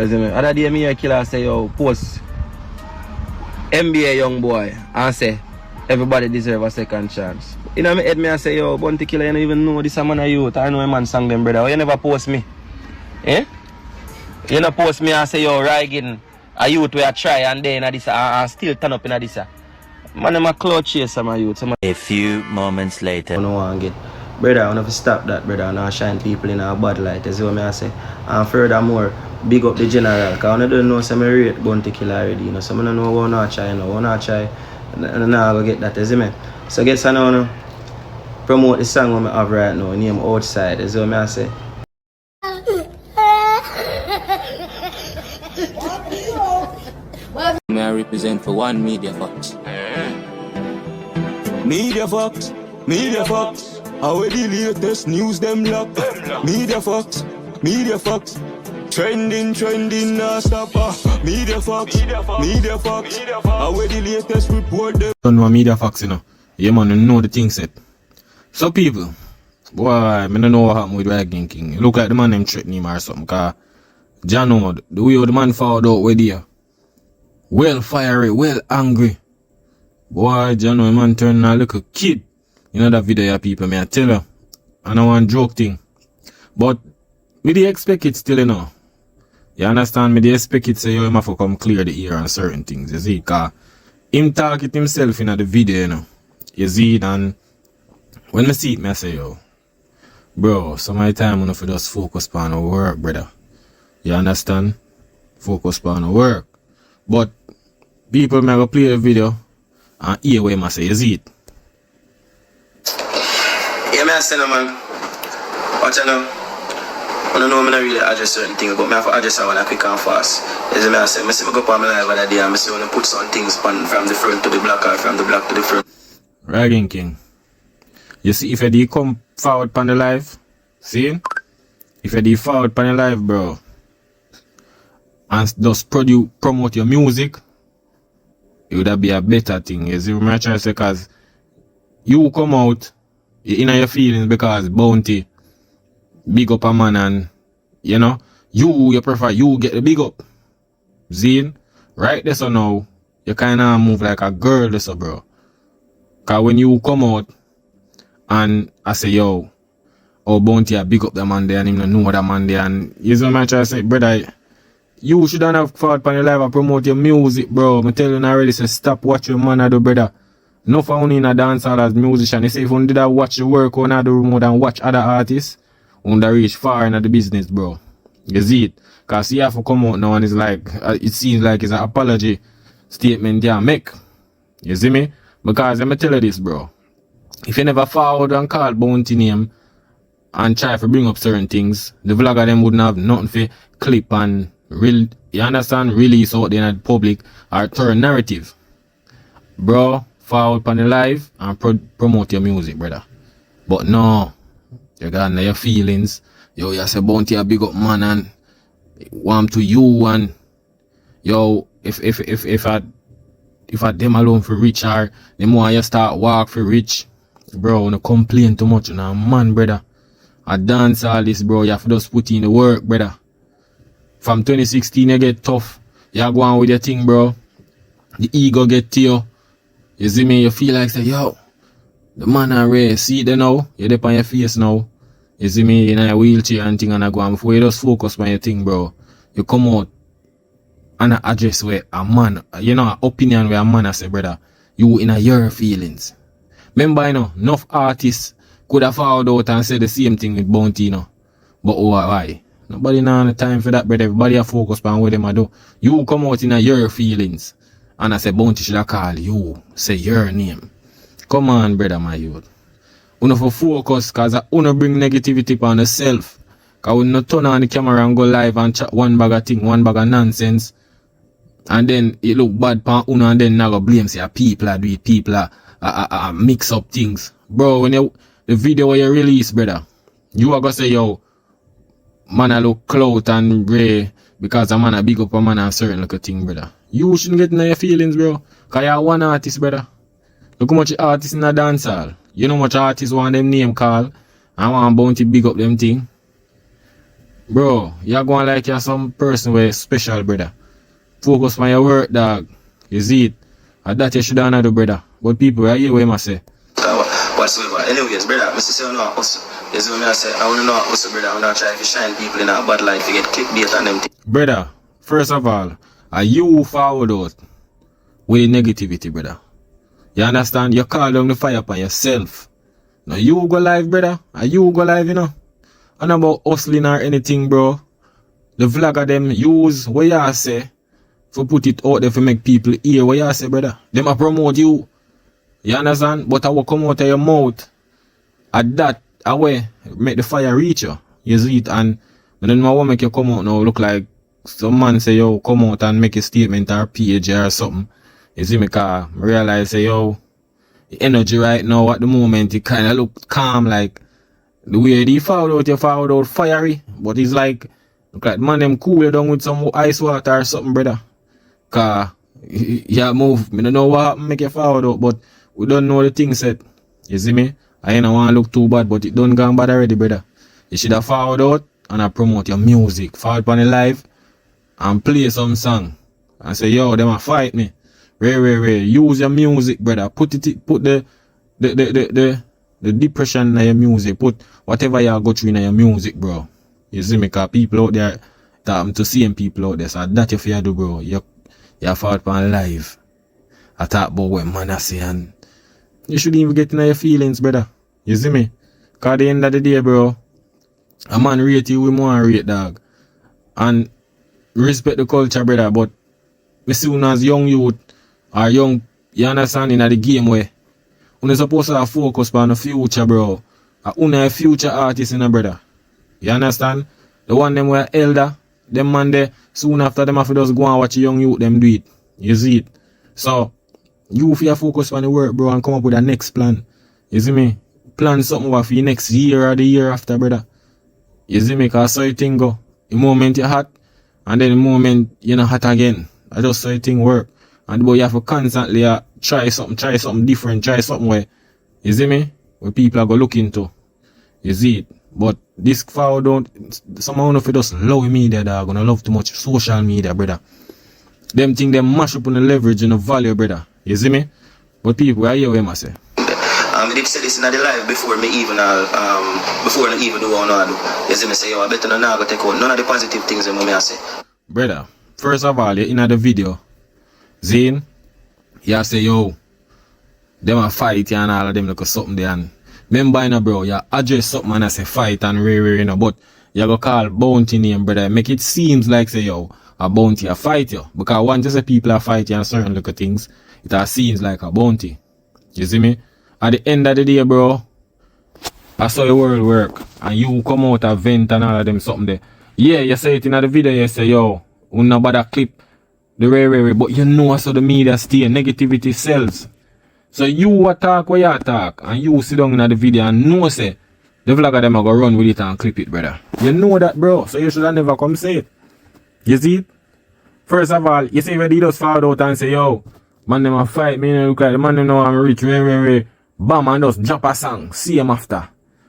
Other day me a killer say yo post NBA young boy and say everybody deserve a second chance. You know me head me and say yo Bounty Killer you don't even know this a man a youth. I know a man sang them brother. Why you never post me? Eh? You never post me and say yo RYGIN a youth where I try and then this and still turn up in this. Man I'm a cloud chaser my youth. A few moments later. I don't want to get brother, I want to stop that brother and not shine people in a bad light. You see what I say? And furthermore, big up the general. Because I don't know some rate Bounty Killer already. You know, so I don't know what not try, and now I go get that, you see me? So get some now, promote the song I have right now, name Outside, you see what I say? May I represent for one Media Fox. Media Fox, Media Fox. How the latest news them lock. Media Fox, Media Fox. Trending, nah stop. Media Fox, Media Fox. How the latest report them. Don't know Media Fox, you know. Yeah man, you know the thing set. So people, boy, I don't know what happened with RYGIN King. It look like the man them threatening him or something. Cause Jano, the way the man found out where they are. Well fiery, well angry. Boy, Jano, the man turned a little kid. You know that video here, people, may I tell you. And I want joke thing. But me they expect it still, you know. You understand? Me they expect it say, yo, him have to come clear the ear on certain things, you see? Cause him talk it himself in the video, you know. You see it, and when I see it, I say, yo, bro, some of the time, we just focus on our work, brother. You understand? Focus on our work. But people may go play the video and hear what I say, you see it? Yeah, I say no man. What you know? I don't know I don't really address certain things, but I have to address it when I quick and fast. As I say, I see I go up on my live other day and I say when I put some things from the front to the back or from the back to the front. RYGIN King. You see if you do come forward on the live, see? If you do forward on the live, bro, and just promote your music, it would be a better thing. You see what I'm trying to say? Because you come out in your feelings because Bounty big up a man and you know you prefer you get the big up. Zine, right there so now you kinda move like a girl there so bro. Cause when you come out and I say yo, oh Bounty a big up the man there and him don't know the man there, and you see what I'm trying to say, brother, you shouldn't have fought on your live and promote your music, bro. I'm telling you already, say stop watching your man I do, brother. No for only in a dancehall as musician. You say if you did watch the work on I do more than watch other artists, you would reach far in the business, bro. You see it? Cause he have to come out now and it's like, it seems like it's an apology statement they make. You see me? Because let me tell you this, bro. If you never forward and call Bounty name and try to bring up certain things, the vlogger them wouldn't have nothing for clip and real, you understand, release out there in the public or turn narrative. Bro, forward on the live and promote your music, brother. But no, you got your feelings. Yo, you say Bounty a big up man and want to you, and yo, if I them alone for rich or the more you start walk for rich, bro, no complain too much, nah man, brother. I dance all this, bro. You have to just put in the work, brother. From 2016 you get tough. You go on with your thing, bro. The ego get to you. You see me, you feel like say, yo, the man are rare. See there now, you're there on your face now. You see me in a wheelchair and thing and I go on. Before you just focus on your thing, bro, you come out and address where a man, you know, an opinion where a man I say, brother, you in your feelings. Remember, you know, enough artists could have found out and said the same thing with Bounty, you know. But why? Nobody now the time for that, brother. Everybody are focused on what them I do. You come out in your feelings. And I say, Bounty should have call you. Say your name. Come on, brother, my youth. Uno for focus, cause I uno bring negativity on yourself. Cause we not turn on the camera and go live and chat one bag of thing, one bag of nonsense. And then it look bad pan uno and then now go blame say people are do it, people are mix up things. Bro, when you the video where you release, brother, you are gonna say, yo, man I look clout and gray because a man a big up a man and certain little thing, brother. You shouldn't get in your feelings, bro. Cause you're one artist, brother. Look how much artists in the dancehall. You know how much artists want them name call and want Bounty big up them thing. Bro, you're going like you're some person where special, brother. Focus on your work, dog. You see it? And that you should not do, brother. But people, I hear what you say. Whatsoever. Anyways, brother, Mr. Say, I know hustle. You see what I say? I want to know hustle, brother. I'm not trying to shine people in a bad light to get clickbait and them things. Brother, first of all, are you forward out with negativity, brother? You understand? You call down the fire upon yourself. Now you go live, brother. Are you go live, you know? And about hustling or anything, bro. The vlogger them use what you say for put it out there for make people hear what you say, brother. Them a promote you. You understand? But I will come out of your mouth at that away make the fire reach you. You see it, and then I want make you come out now look like some man say yo come out and make a statement or page or something. You see me, cause I realize say yo the energy right now at the moment it kinda look calm, like the way you forward out fiery, but it's like look like man them cool you down with some ice water or something, brother. Cause yeah move. I don't know what happened make you forward out, but we don't know the thing said. You see me? I ain't want to look too bad, but it done gone bad already, brother. You should have forward out and I promote your music. Forward on the live and play some song. And say, yo, them a fight me. Ray. Use your music, brother. Put the depression in your music. Put whatever you go through in your music, bro. You see me? Cause people out there, to seeing people out there. So that you fear do, bro. You forward on live. I talk about what man I say, and you shouldn't even get in your feelings, brother. You see me? Cause at the end of the day, bro, a man rate you, we more rate, dog. And respect the culture, brother, but me soon as young youth or young, you understand, in the game where you're supposed to have focus on the future, bro. You're a future artist, brother. You understand? The one them were elder, them man there, soon after them have to just go and watch young youth them do it. You see it? So you feel focus on the work, bro, and come up with a next plan. You see me? Plan something for your next year or the year after, brother. You see me? Cause so you think go. The moment you're hot, and then the moment you're not hot again. I just so you think work. And boy, you have to constantly try something different, try something where, you see me? Where people are going to look into. You see it? But this foul don't, someone of it just love media, they're going to love too much social media, brother. Them think they mash up on the leverage and the value, brother. You see me? But people, I hear what I say. I did say this in the live before me even before I even do what I do. You see me say, yo, I better not go take out none of the positive things that I say. Brother, first of all, you're in the video. Zane, you say, yo, them a fight and all of them look something there. And remember, you know, bro, you address something and I say fight and you know, but you go call bounty name, brother. Make it seems like say, yo, a bounty a fight you. Because once you say people are fighting and certain little things, it seems like a bounty. You see me? At the end of the day, bro, I saw your world work and you come out a vent and all of them something there. Yeah, you say it in the video, you say, yo, we not bother clip the rare, but you know so the media stay, negativity sells. So you attack where you attack and you sit down in the video and know say the vlogger them are gonna run with it and clip it, brother. You know that, bro, so you should have never come say it. You see it? First of all, you see when they just fall out and say, yo, man them a fight me, you know, look like the man them know I'm rich, rare. Bam, and just drop a song, see them after.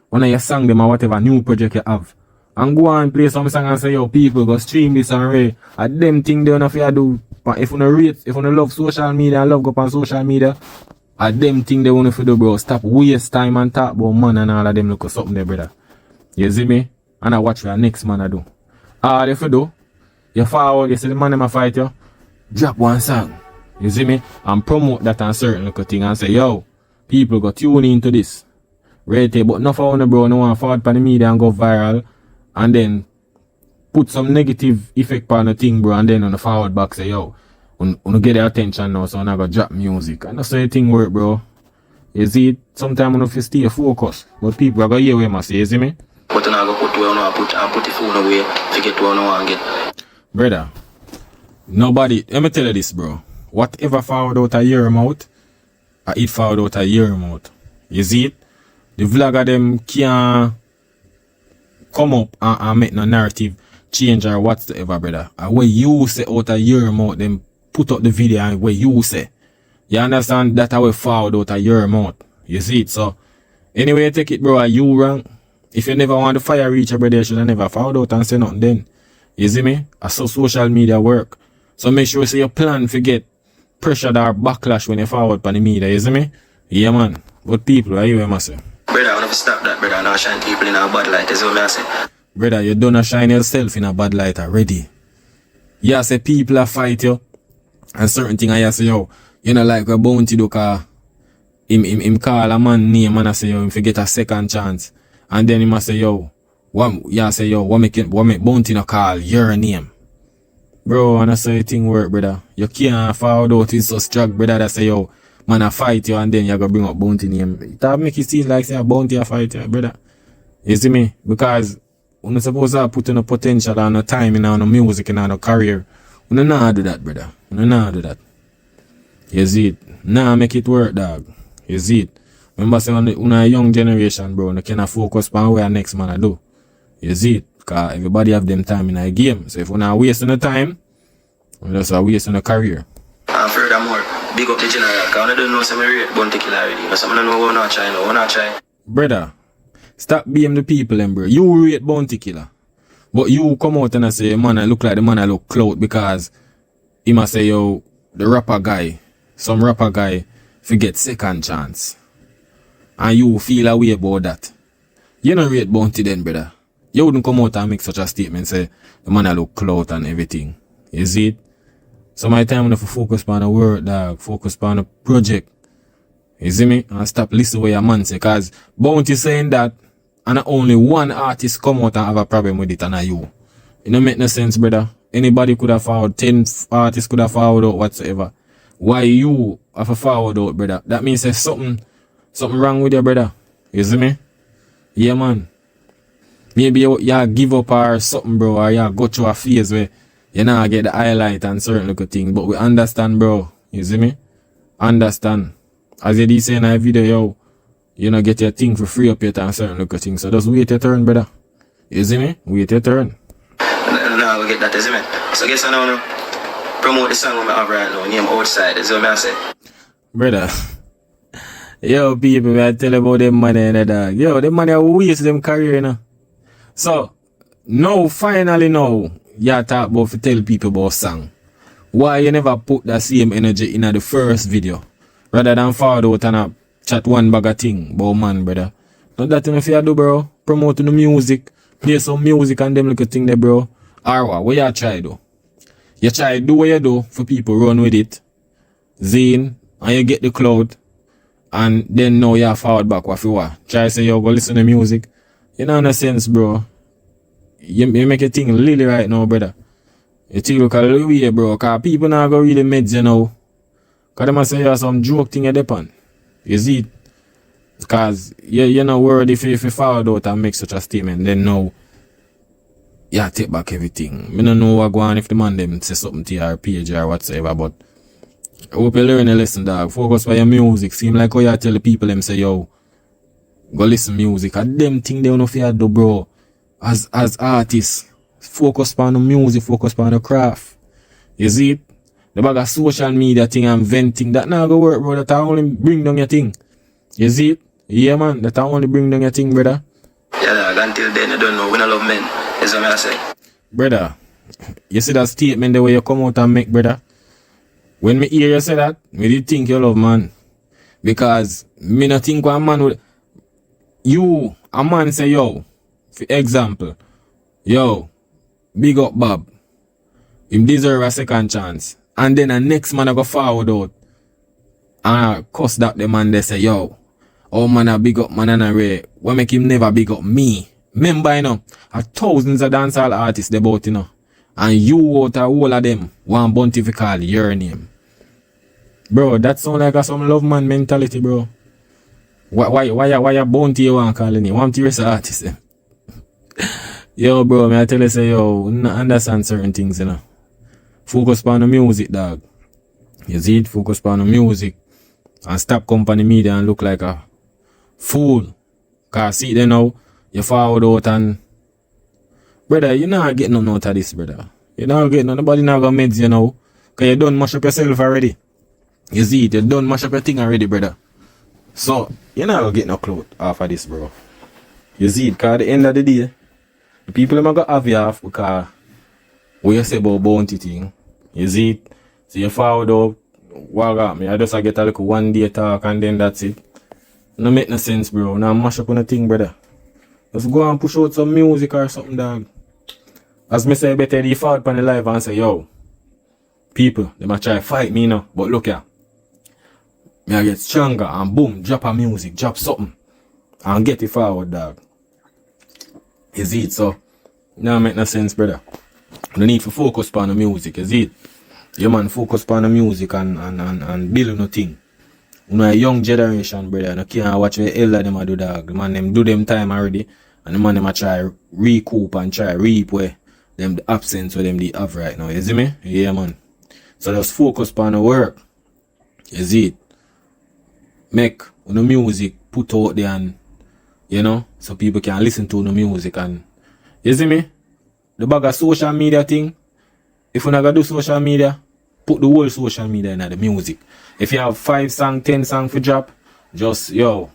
One of your song them or whatever new project you have. And go and play some song and say, yo, people go stream this and rare. And them thing they don't have to do. But if you don't rate, if you don't love social media and love go on social media, and them thing they want to do, bro. Stop waste time and talk about man and all of them look something there, brother. You see me? And I watch what next man I do. All if you do, you forward, you see the man them a fight you, drop one song. You see me? And promote that and certain little thing and say, yo, people go tune into this. Rate it, but not for one, bro. No one forward on the media and go viral. And then put some negative effect on the thing, bro. And then on the forward back say, yo, wanna get their attention now, so I'm gonna drop music. And that's how the thing work, bro. You see, sometimes when you stay focused, but people are gonna hear what I say, you see me? But you're not gonna put where you want to put the phone away to get where you want to get. Brother, nobody, let me tell you this, bro. Whatever forward out of your mouth, it forward out of your mouth. You see it? The vlogger them can't come up and make no narrative change or whatsoever, brother. And what you say out of your mouth, them put up the video and what you say. You understand? That how we forward out of your mouth. You see it? So, anyway, you take it, bro, you wrong. If you never want the fire reach, brother, you should have never found out and say nothing then. You see me? That's how social media work. So make sure you say your plan to get pressure or backlash when you forward on the media, you see me? Yeah, man. But people, what you must say? Brother, I want to stop that, brother. Now shine people in a bad light, is what I say. Brother, you don't shine yourself in a bad light already. You say people are fight you. And certain thing I say, yo, you know, like a bounty do car. Him call a man name and I say, yo, him forget a second chance. And then he must say, yo, what make bounty no call your name? Bro, and that's how the thing work, brother. You can't forward out with such drug, brother, that say, yo, man, I fight you and then you go bring up bounty name. That make it seem like say a bounty a fight you, brother. You see me? Because you're not supposed to put in a potential and a time in a music and a career. You not do that, brother. You not do that. You see it? Nah, make it work, dog. You see it? Remember, say, when a young generation, bro, you cannot focus on what next man do. You see it? Because everybody have them time in a game. So if you're not wasting the time, you're just wasting a career. And furthermore, big up the general. Because I don't know some rate bounty killer already. But some don't know what not try, what not try. Brother, stop being the people, bro. You rate bounty killer. But you come out and I say, man, I look like the man I look clout because he must say, yo, the rapper guy, some rapper guy, forget second chance. And you feel a way about that. You don't rate bounty then, brother. You wouldn't come out and make such a statement, say, the man I look clout and everything. You see it? So my time when I focus on the word, dog, focus on the project. You see me? And stop listening what your man say. Because bounty saying that, and only one artist come out and have a problem with it, and you. It don't make no sense, brother. Anybody could have forward, 10 artists could have forward out whatsoever. Why you have a forward out, brother? That means there's something wrong with your brother. You see me? Yeah, man. Maybe you give up or something, bro, or you go through a phase where you not get the highlight and certain little thing. But we understand, bro. You see me? Understand. As you did say in a video, yo, you know, get your thing for free up yet and certain little things. So just wait your turn, brother. You see me? Wait your turn. No, we get that, you see me? So guess I know, promote the song we have right now, name Outside, is what I say. Brother. Yo, people, I tell you about them money and the dog. Yo, them money are waste them career, you know. So, now, finally now, you talk about to tell people about song. Why you never put that same energy in the first video? Rather than forward out and chat one bag of thing about man, brother. Not that enough you do, bro. Promote the music. Play some music and them little thing there, bro. Or what you try do? You try do what you do for people run with it. Zine, and you get the cloud. And then now you forward back what you want. Try say you go listen to music. You know, in a sense, bro. You make a thing really right now, brother. You think look a little weird, bro. Because people now go really meds, you know. Because they must say you have some joke thing you depend. You see it? Because you're not worried if you forward out and make such a statement. Then now, you take back everything. I don't know what go on if the man them say something to your page or whatsoever, but I hope you learn a lesson, dog. Focus on your music. Seem like how you tell the people them say, yo, go listen music. And them thing they don't know if you do, bro. As artists, focus on the music, focus on the craft. You see it? The bag of social media thing and venting, that not go work, bro. That only bring down your thing. You see it? Yeah, man. That only bring down your thing, brother. Yeah, dog. Until then, you don't know. We don't love men. That's what I say. Brother, you see that statement the way you come out and make, brother? When me hear you say that, me did think you love man. Because me not think one man would... You, a man say, yo, for example, yo, big up Bob. Him deserve a second chance. And then the next man I go forward out. And I cuss that the man they say, yo, oh man a big up man and a Ray. What make him never big up me? Remember, you know, thousands of dancehall artists they bout, you know. And you out of all of them want bounty to call your name. Bro, that sound like a some love man mentality, bro. Why you bounty you want calling him? Want to rest artist, eh? Yo, bro, me I tell you say, yo, not understand certain things, you know. Focus on the music, dog. You see it? Focus on the music. And stop company media and look like a fool. Cause see there now, you forward out and... Brother, you not getting nothing out of this, brother. You not getting nobody not gonna meds you now. Cause you done mash up yourself already. You see it? You done mash up your thing already, brother. So, you not gonna get no clout off of this, bro. You see it, cause at the end of the day, the people them gonna have you off because what you say about bounty thing. You see it? So you forward up, walk out me. I just get a little 1 day talk and then that's it. No make no sense, bro. Now mash up on a thing, brother. Just go and push out some music or something, dog. As me say, better you forward on the live and say, yo, people, they might try to fight me now. But look here. Me I get stronger and boom, drop a music, drop something. And get it forward, dog. You see it? So, now make no sense, brother. You need to focus on the music, you see it? You man focus on the music and build nothing. You know a young generation, brother. You can't watch the elder them do, dog. The man them do them time already. And the man them a try recoup and try reap where them the absence where them they have right now. You see me? Yeah, man. So just focus on the work. You see it? Make the music put out there and, you know, so people can listen to the music and, you see me? The bag of social media thing, if you're not gonna do social media, put the whole social media in the music. If you have 5 songs, 10 songs for drop, just know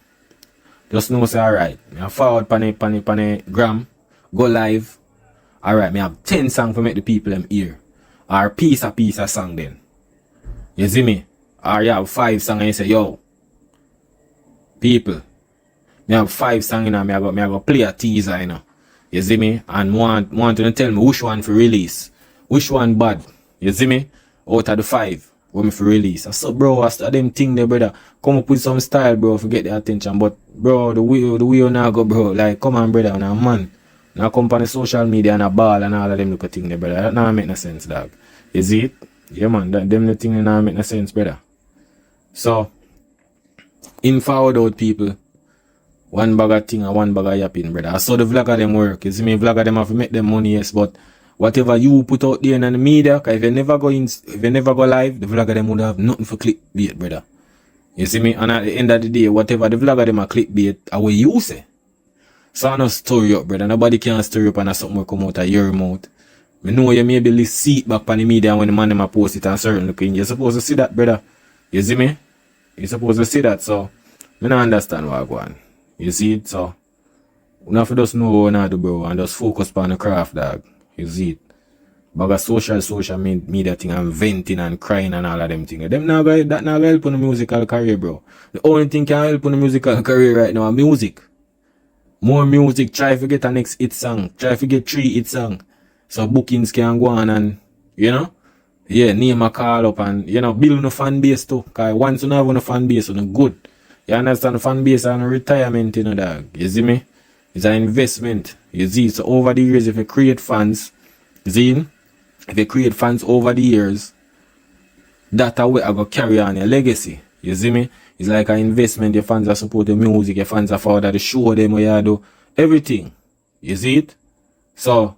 say alright. I forward pane gram, go live. Alright, me have 10 songs for make the people them hear. Or piece of song then. You see me? Or you have 5 songs and you say, yo, people, me have 5 songs and me I go play a teaser, you know. You see me? And want to tell me which one for release. Which one bad. You see me? Out of the 5 when me for release. I said, bro, I start them thing there, brother. Come up with some style, bro, to get the attention. But bro, the way you now go, bro. Like, come on, brother, now man. Now come on the social media and a ball and all of them look at thing there, brother. That now make no sense, dog. You see it? Yeah, man. Them the thing now make no sense, brother. So, in forward out people. One bag of thing and one bag of yapping, brother. I saw the vlogger them work. You see me, vlogger them have to make them money, yes, but whatever you put out there in the media, cause if you never go live, the vlogger them would have nothing for clickbait, brother. You see me? And at the end of the day, whatever the vlogger them are clickbait, are what you say. So I no story up, brother. Nobody can story up and something will come out of your mouth. I know you maybe see it back on the media when the man them a post it and certain looking. You're supposed to see that, brother. You see me? You're supposed to see that, so I don't understand what I go on. You see it? So, you have to just know what I do, bro, and just focus on the craft, dog. You see it? But a social media thing and venting and crying and all of them things. That not gonna help on the musical career, bro. The only thing can help on the musical career right now is music. More music, try to get a next hit song. Try to get 3 hit song. So bookings can go on and, you know? Yeah, name a call up and, you know, build a fan base too. Cause once you have a fan base, you're good. You understand the fan base and retirement, you know, dog. You see me? It's an investment. You see, so over the years, if you create fans, you see, if you create fans over the years, that way I go carry on your legacy. You see me? It's like an investment. Your fans are support the music, your fans are forward the show them what you do. Everything. You see it? So,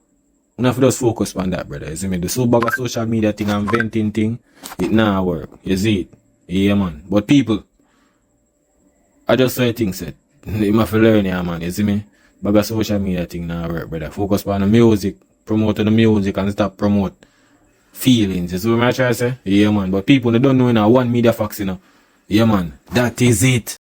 you have to just focus on that, brother. You see me? The social media thing and venting thing, it now work. You see it? Yeah, man. But people, I just saw things said. You must learn, yeah, man. You see me? But the social media thing now work, brother. Focus on the music, promote the music and stop promote feelings. You see what I'm trying to say? Yeah, man. But people they don't know now one media facts, you know. Yeah, man. That is it.